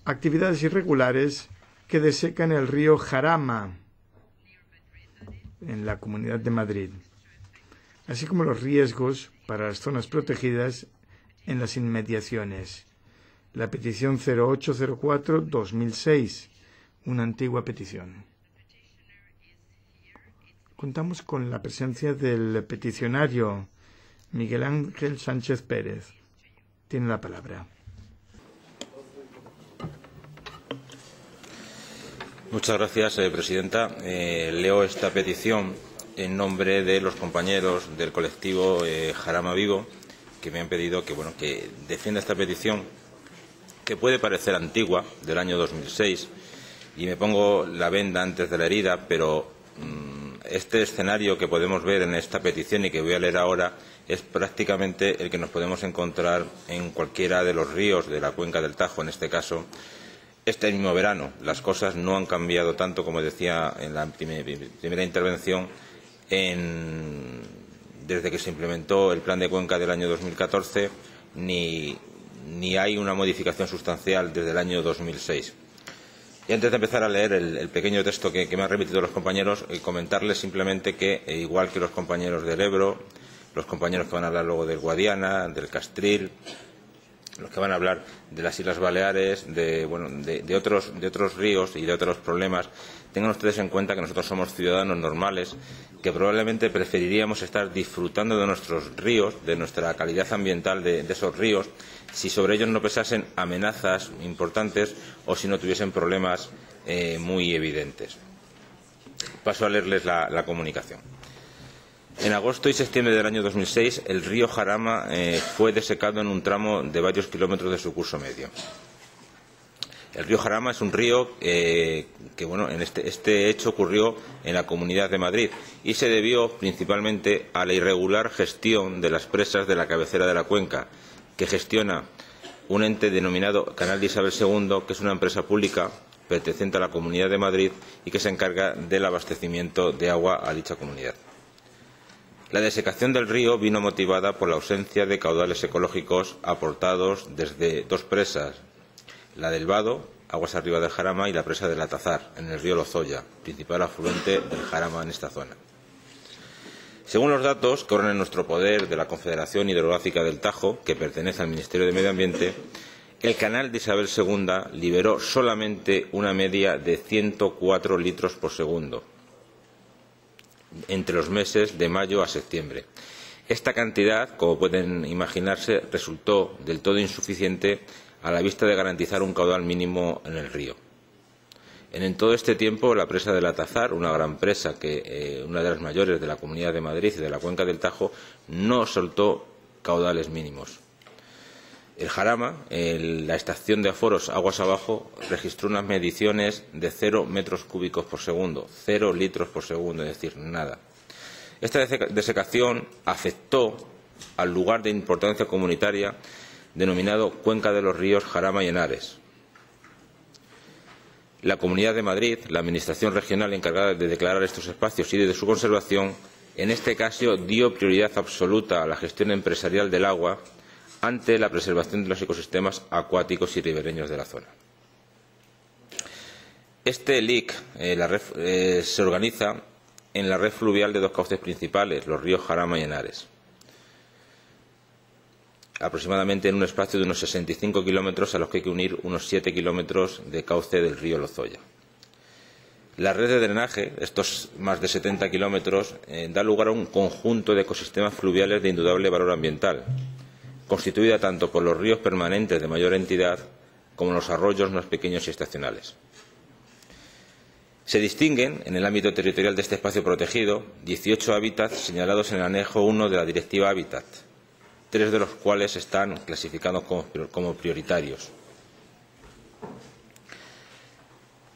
actividades irregulares que desecan el río Jarama en la Comunidad de Madrid, así como los riesgos para las zonas protegidas en las inmediaciones. La petición 0804-2006, una antigua petición. Contamos con la presencia del peticionario Miguel Ángel Sánchez Pérez. Tiene la palabra. Muchas gracias, presidenta. Leo esta petición en nombre de los compañeros del colectivo Jarama Vivo, que me han pedido que defienda esta petición, que puede parecer antigua, del año 2006, y me pongo la venda antes de la herida, pero este escenario que podemos ver en esta petición y que voy a leer ahora es prácticamente el que nos podemos encontrar en cualquiera de los ríos de la cuenca del Tajo, en este caso, este mismo verano. Las cosas no han cambiado tanto, como decía en la primera intervención, desde que se implementó el plan de cuenca del año 2014, ni hay una modificación sustancial desde el año 2006. Y antes de empezar a leer el pequeño texto que me han remitido los compañeros, comentarles simplemente que, igual que los compañeros del Ebro, los compañeros que van a hablar luego del Guadiana, del Castril, los que van a hablar de las Islas Baleares, de otros ríos y de otros problemas, tengan ustedes en cuenta que nosotros somos ciudadanos normales, que probablemente preferiríamos estar disfrutando de nuestros ríos, de nuestra calidad ambiental de esos ríos, si sobre ellos no pesasen amenazas importantes o si no tuviesen problemas muy evidentes. Paso a leerles la comunicación. En agosto y septiembre del año 2006, el río Jarama fue desecado en un tramo de varios kilómetros de su curso medio. El río Jarama es un río que en este hecho ocurrió en la Comunidad de Madrid y se debió principalmente a la irregular gestión de las presas de la cabecera de la cuenca, que gestiona un ente denominado Canal de Isabel II, que es una empresa pública perteneciente a la Comunidad de Madrid y que se encarga del abastecimiento de agua a dicha comunidad. La desecación del río vino motivada por la ausencia de caudales ecológicos aportados desde dos presas, la del Vado, aguas arriba del Jarama, y la presa del Atazar, en el río Lozoya, principal afluente del Jarama en esta zona. Según los datos que corren en nuestro poder de la Confederación Hidrográfica del Tajo, que pertenece al Ministerio de Medio Ambiente, el canal de Isabel II liberó solamente una media de 104 litros por segundo entre los meses de mayo a septiembre. Esta cantidad, como pueden imaginarse, resultó del todo insuficiente a la vista de garantizar un caudal mínimo en el río. En todo este tiempo, la presa del Atazar, una gran presa, una de las mayores de la Comunidad de Madrid y de la cuenca del Tajo, no soltó caudales mínimos. El Jarama, la estación de aforos aguas abajo, registró unas mediciones de 0 metros cúbicos por segundo, 0 litros por segundo, es decir, nada. Esta desecación afectó al lugar de importancia comunitaria denominado Cuenca de los Ríos Jarama y Henares. La Comunidad de Madrid, la Administración regional encargada de declarar estos espacios y de su conservación, en este caso dio prioridad absoluta a la gestión empresarial del agua ante la preservación de los ecosistemas acuáticos y ribereños de la zona. Este LIC se organiza en la red fluvial de dos cauces principales, los ríos Jarama y Henares, aproximadamente en un espacio de unos 65 kilómetros, a los que hay que unir unos 7 kilómetros de cauce del río Lozoya. La red de drenaje, estos más de 70 kilómetros, da lugar a un conjunto de ecosistemas fluviales de indudable valor ambiental, constituida tanto por los ríos permanentes de mayor entidad como los arroyos más pequeños y estacionales. Se distinguen, en el ámbito territorial de este espacio protegido, 18 hábitats señalados en el anexo 1 de la Directiva Hábitat, 3 de los cuales están clasificados como prioritarios.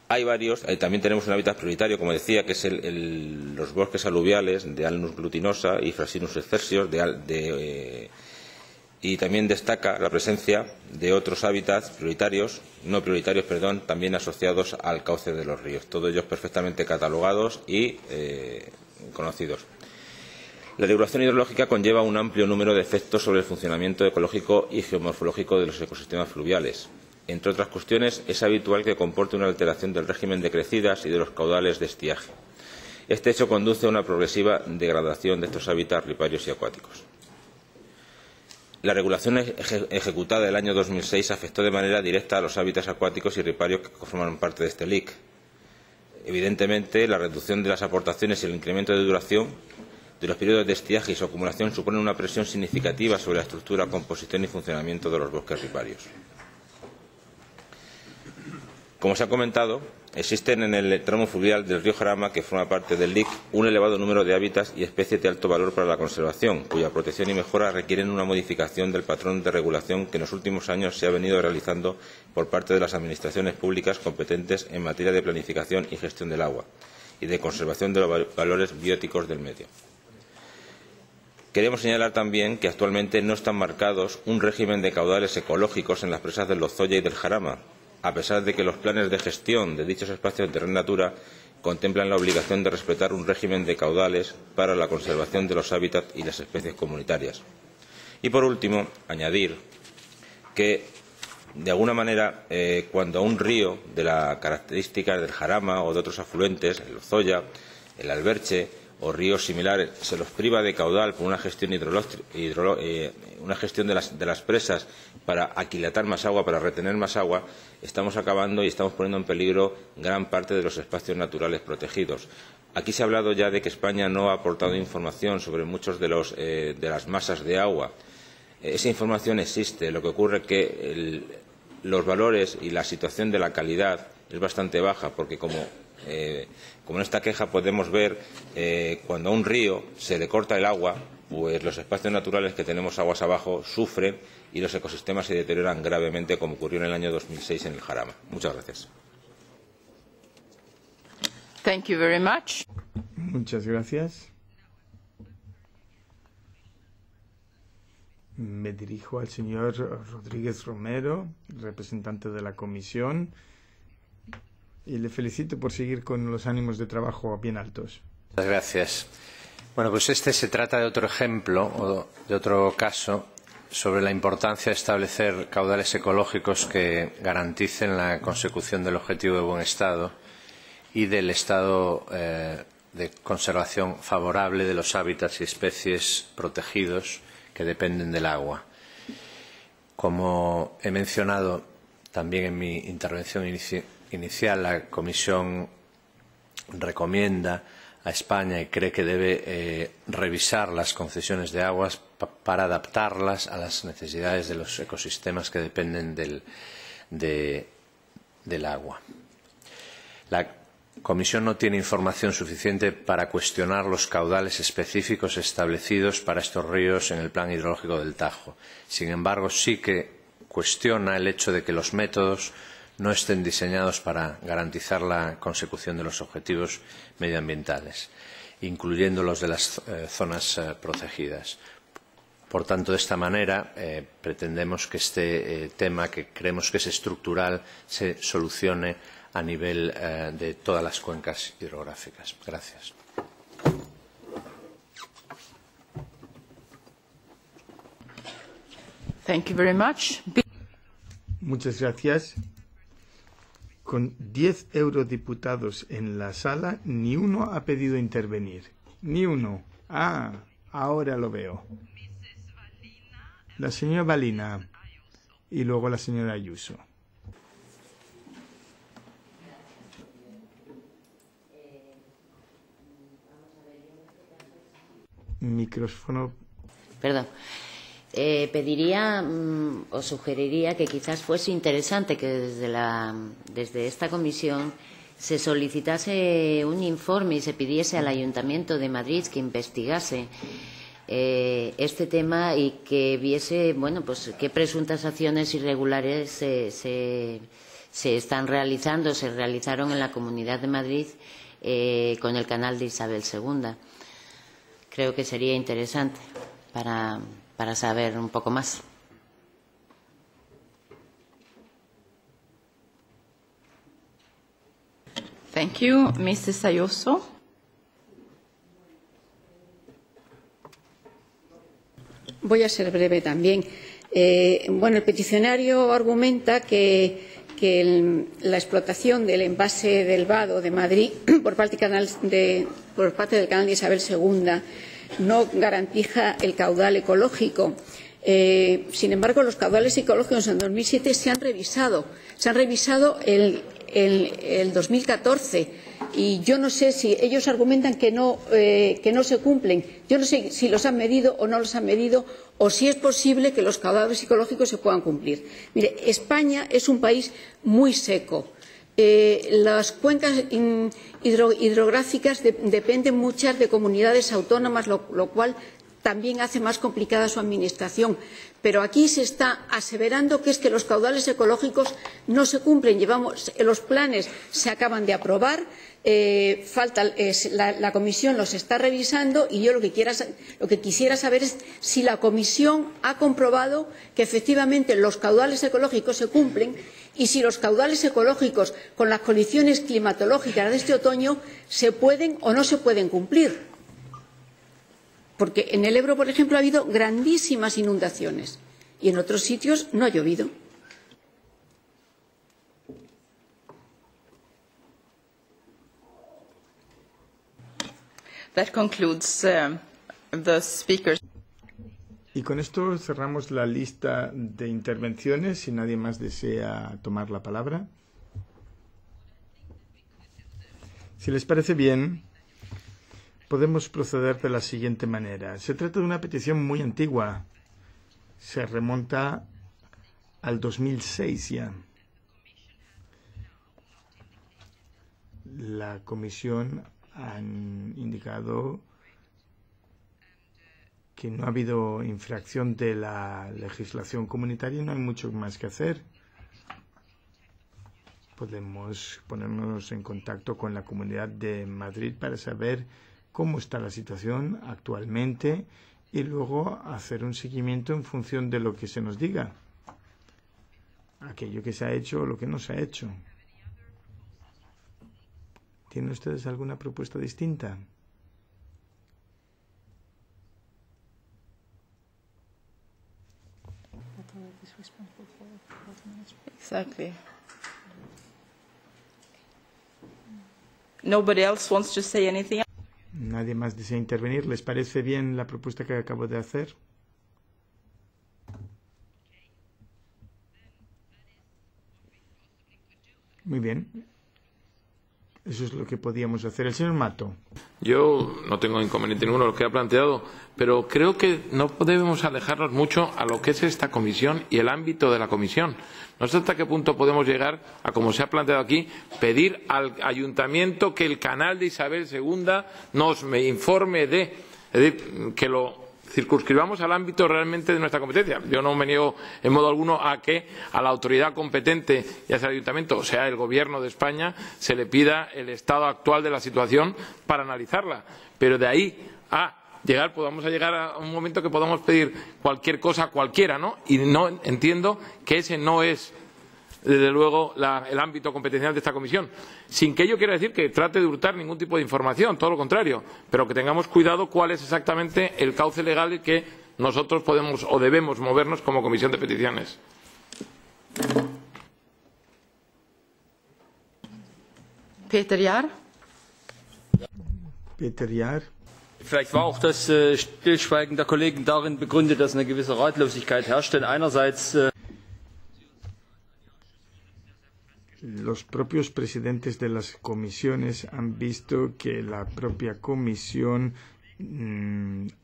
Hay varios, también tenemos un hábitat prioritario, como decía, que es los bosques aluviales de Alnus glutinosa y Frasinus excelsior, y también destaca la presencia de otros hábitats no prioritarios, también asociados al cauce de los ríos, todos ellos perfectamente catalogados y conocidos. La regulación hidrológica conlleva un amplio número de efectos sobre el funcionamiento ecológico y geomorfológico de los ecosistemas fluviales. Entre otras cuestiones, es habitual que comporte una alteración del régimen de crecidas y de los caudales de estiaje. Este hecho conduce a una progresiva degradación de estos hábitats riparios y acuáticos. La regulación ejecutada del año 2006 afectó de manera directa a los hábitats acuáticos y riparios que forman parte de este LIC. Evidentemente, la reducción de las aportaciones y el incremento de duración de los periodos de estiaje y su acumulación suponen una presión significativa sobre la estructura, composición y funcionamiento de los bosques riparios. Como se ha comentado, existen en el tramo fluvial del río Jarama, que forma parte del LIC, un elevado número de hábitats y especies de alto valor para la conservación, cuya protección y mejora requieren una modificación del patrón de regulación que en los últimos años se ha venido realizando por parte de las administraciones públicas competentes en materia de planificación y gestión del agua y de conservación de los valores bióticos del medio. Queremos señalar también que actualmente no están marcados un régimen de caudales ecológicos en las presas del Lozoya y del Jarama, a pesar de que los planes de gestión de dichos espacios de red natura contemplan la obligación de respetar un régimen de caudales para la conservación de los hábitats y las especies comunitarias. Y por último, añadir que, de alguna manera, cuando a un río de las características del Jarama o de otros afluentes, el Lozoya, el Alberche o ríos similares, se los priva de caudal por una gestión una gestión de las presas para aquilatar más agua, para retener más agua, estamos acabando y estamos poniendo en peligro gran parte de los espacios naturales protegidos. Aquí se ha hablado ya de que España no ha aportado información sobre muchos de las masas de agua. Esa información existe. Lo que ocurre es que los valores y la situación de la calidad es bastante baja, porque como en esta queja podemos ver, cuando a un río se le corta el agua, pues los espacios naturales que tenemos aguas abajo sufren y los ecosistemas se deterioran gravemente, como ocurrió en el año 2006 en el Jarama. Muchas gracias. Thank you very much. Muchas gracias. Me dirijo al señor Rodríguez Romero, representante de la Comisión, y le felicito por seguir con los ánimos de trabajo bien altos. Muchas gracias. Bueno, pues se trata de otro ejemplo o de otro caso sobre la importancia de establecer caudales ecológicos que garanticen la consecución del objetivo de buen estado y del estado de conservación favorable de los hábitats y especies protegidos que dependen del agua. Como he mencionado también en mi intervención inicial, la Comisión recomienda a España y cree que debe revisar las concesiones de aguas para adaptarlas a las necesidades de los ecosistemas que dependen del agua. La Comisión no tiene información suficiente para cuestionar los caudales específicos establecidos para estos ríos en el Plan Hidrológico del Tajo. Sin embargo, sí que cuestiona el hecho de que los métodos no estén diseñados para garantizar la consecución de los objetivos medioambientales, incluyendo los de las zonas protegidas. Por tanto, de esta manera, pretendemos que este tema, que creemos que es estructural, se solucione a nivel de todas las cuencas hidrográficas. Gracias. Thank you very much. Muchas gracias. Con 10 eurodiputados en la sala, ni uno ha pedido intervenir. Ni uno. Ah, ahora lo veo. La señora Valina y luego la señora Ayuso. Micrófono. Perdón. Pediría o sugeriría que quizás fuese interesante que desde esta comisión se solicitase un informe y se pidiese al Ayuntamiento de Madrid que investigase este tema y que viese, bueno, pues qué presuntas acciones irregulares se están realizando, se realizaron en la Comunidad de Madrid con el canal de Isabel II. Creo que sería interesante para saber un poco más. Thank you, Mrs. Ayuso. Voy a ser breve también. Bueno, el peticionario argumenta que la explotación del embalse del Vado de Madrid por parte del canal de Isabel II no garantiza el caudal ecológico. Sin embargo, los caudales ecológicos en 2007 se han revisado. Se han revisado el 2014 y yo no sé si ellos argumentan que no se cumplen. Yo no sé si los han medido o no los han medido o si es posible que los caudales ecológicos se puedan cumplir. Mire, España es un país muy seco. Las cuencas hidrográficas dependen muchas de comunidades autónomas, lo cual también hace más complicada su administración. Pero aquí se está aseverando que es que los caudales ecológicos no se cumplen. Los planes se acaban de aprobar, la Comisión los está revisando y yo lo que quisiera saber es si la Comisión ha comprobado que efectivamente los caudales ecológicos se cumplen y si los caudales ecológicos con las condiciones climatológicas de este otoño se pueden o no se pueden cumplir. Porque en el Ebro, por ejemplo, ha habido grandísimas inundaciones y en otros sitios no ha llovido. That concludes the speakers. Y con esto cerramos la lista de intervenciones. Si nadie más desea tomar la palabra. Si les parece bien, podemos proceder de la siguiente manera. Se trata de una petición muy antigua. Se remonta al 2006 ya. La Comisión ha indicado que no ha habido infracción de la legislación comunitaria y no hay mucho más que hacer. Podemos ponernos en contacto con la Comunidad de Madrid para saber cómo está la situación actualmente y luego hacer un seguimiento en función de lo que se nos diga. Aquello que se ha hecho o lo que no se ha hecho. ¿Tienen ustedes alguna propuesta distinta? Exactly. Nobody else wants to say anything? ¿Nadie más desea intervenir? ¿Les parece bien la propuesta que acabo de hacer? Muy bien. Eso es lo que podíamos hacer. El señor Mato. Yo no tengo inconveniente ninguno en lo que ha planteado, pero creo que no debemos alejarnos mucho a lo que es esta comisión y el ámbito de la comisión. No sé hasta qué punto podemos llegar a, como se ha planteado aquí, pedir al ayuntamiento que el canal de Isabel II nos informe de, es decir, que lo circunscribamos al ámbito realmente de nuestra competencia. Yo no me niego en modo alguno a que a la autoridad competente, ya sea el ayuntamiento o sea el gobierno de España, se le pida el estado actual de la situación para analizarla. Pero de ahí a podamos llegar a un momento que podamos pedir cualquier cosa a cualquiera, ¿no? Y no entiendo que ese no es, desde luego, el ámbito competencial de esta comisión. Sin que ello quiera decir que trate de hurtar ningún tipo de información, todo lo contrario, pero que tengamos cuidado cuál es exactamente el cauce legal en que nosotros podemos o debemos movernos como comisión de peticiones. Peter Jahr. Peter Jahr. Vielleicht war auch das Stillschweigen der Kollegen darin begründet, dass eine gewisse Ratlosigkeit herrscht. Denn einerseits los propios presidentes de las comisiones han visto que la propia comisión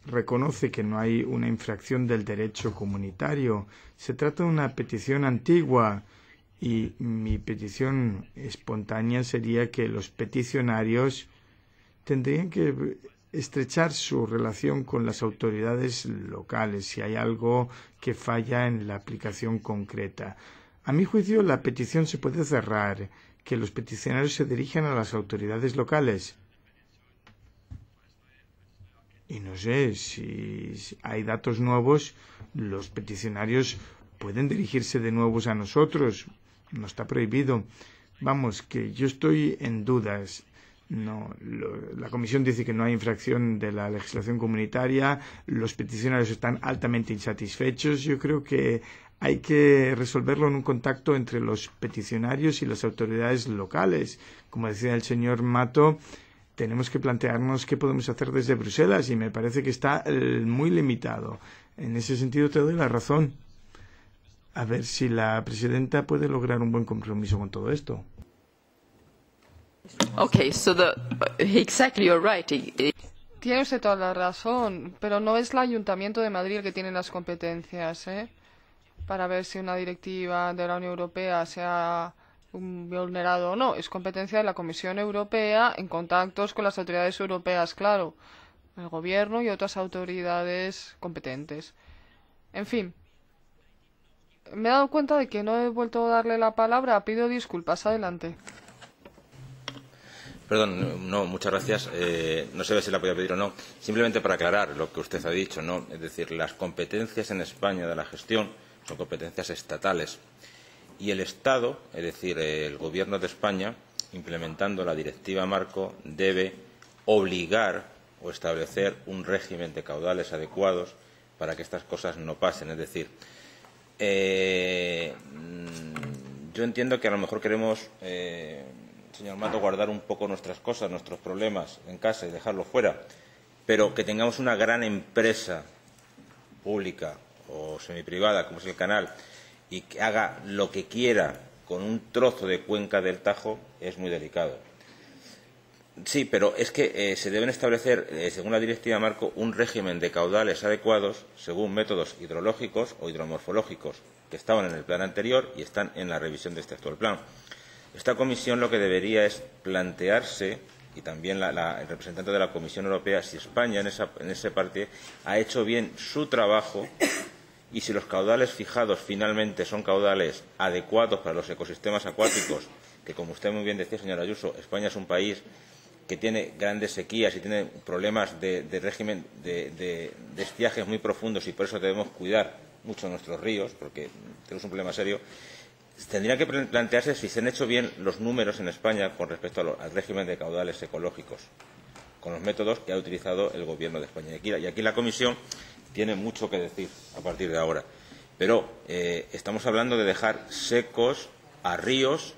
reconoce que no hay una infracción del derecho comunitario. Se trata de una petición antigua y mi petición espontánea sería que los peticionarios tendrían que estrechar su relación con las autoridades locales si hay algo que falla en la aplicación concreta. A mi juicio, la petición se puede cerrar, que los peticionarios se dirijan a las autoridades locales. Y no sé, si hay datos nuevos, los peticionarios pueden dirigirse de nuevo a nosotros. No está prohibido. Vamos, que yo estoy en dudas. No, la Comisión dice que no hay infracción de la legislación comunitaria, los peticionarios están altamente insatisfechos. Yo creo que hay que resolverlo en un contacto entre los peticionarios y las autoridades locales. Como decía el señor Mato, tenemos que plantearnos qué podemos hacer desde Bruselas y me parece que está muy limitado. En ese sentido te doy la razón. A ver si la presidenta puede lograr un buen compromiso con todo esto. Okay, so exactly, you're right. Tiene usted toda la razón, pero no es el Ayuntamiento de Madrid el que tiene las competencias, para ver si una directiva de la Unión Europea se ha vulnerado o no. Es competencia de la Comisión Europea en contactos con las autoridades europeas, claro, el Gobierno y otras autoridades competentes. En fin, me he dado cuenta de que no he vuelto a darle la palabra. Pido disculpas. Adelante. Perdón, no, muchas gracias. No sé si la podía pedir o no. Simplemente para aclarar lo que usted ha dicho, ¿no? Es decir, las competencias en España de la gestión son competencias estatales. Y el Estado, es decir, el Gobierno de España, implementando la Directiva Marco, debe obligar o establecer un régimen de caudales adecuados para que estas cosas no pasen. Es decir, yo entiendo que a lo mejor queremos, señor Mato, guardar un poco nuestras cosas, nuestros problemas en casa y dejarlos fuera, pero que tengamos una gran empresa pública o semiprivada, como es el canal, y que haga lo que quiera con un trozo de cuenca del Tajo, es muy delicado. Sí, pero es que se deben establecer, según la Directiva Marco, un régimen de caudales adecuados según métodos hidrológicos o hidromorfológicos que estaban en el plan anterior y están en la revisión de este actual plan. Esta comisión lo que debería es plantearse, y también el representante de la Comisión Europea, si España en ese parte ha hecho bien su trabajo y si los caudales fijados finalmente son caudales adecuados para los ecosistemas acuáticos, que como usted muy bien decía, señora Ayuso, España es un país que tiene grandes sequías y tiene problemas de régimen de estiajes muy profundos y por eso debemos cuidar mucho nuestros ríos, porque tenemos un problema serio. Tendría que plantearse si se han hecho bien los números en España con respecto al régimen de caudales ecológicos, con los métodos que ha utilizado el Gobierno de España. Y aquí la Comisión tiene mucho que decir a partir de ahora. Pero estamos hablando de dejar secos a ríos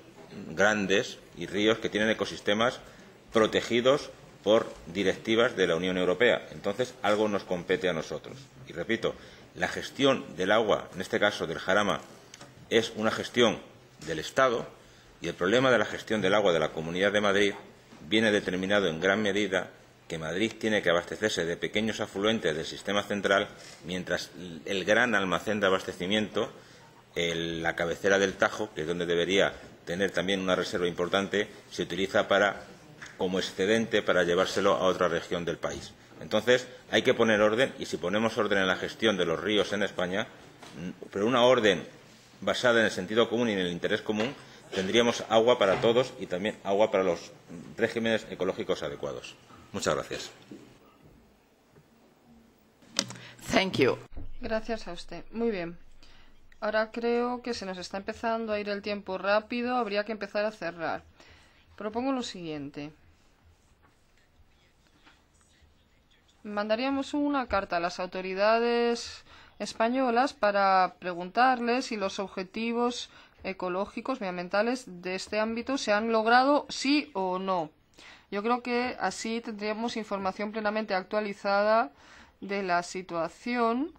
grandes y ríos que tienen ecosistemas protegidos por directivas de la Unión Europea. Entonces, algo nos compete a nosotros. Y repito, la gestión del agua, en este caso del Jarama, es una gestión del Estado y el problema de la gestión del agua de la Comunidad de Madrid viene determinado en gran medida que Madrid tiene que abastecerse de pequeños afluentes del sistema central, mientras el gran almacén de abastecimiento, la cabecera del Tajo, que es donde debería tener también una reserva importante, se utiliza como excedente para llevárselo a otra región del país. Entonces, hay que poner orden, y si ponemos orden en la gestión de los ríos en España, pero una orden basada en el sentido común y en el interés común, tendríamos agua para todos y también agua para los regímenes ecológicos adecuados. Muchas gracias. Thank you. Gracias a usted. Muy bien. Ahora creo que se nos está empezando a ir el tiempo rápido. Habría que empezar a cerrar. Propongo lo siguiente. Mandaríamos una carta a las autoridades españolas para preguntarles si los objetivos ecológicos, medioambientales de este ámbito se han logrado, sí o no. Yo creo que así tendríamos información plenamente actualizada de la situación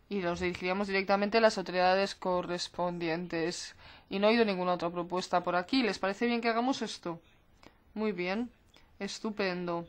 y los dirigiríamos directamente a las autoridades correspondientes. Y no he oído ninguna otra propuesta por aquí. ¿Les parece bien que hagamos esto? Muy bien. Estupendo.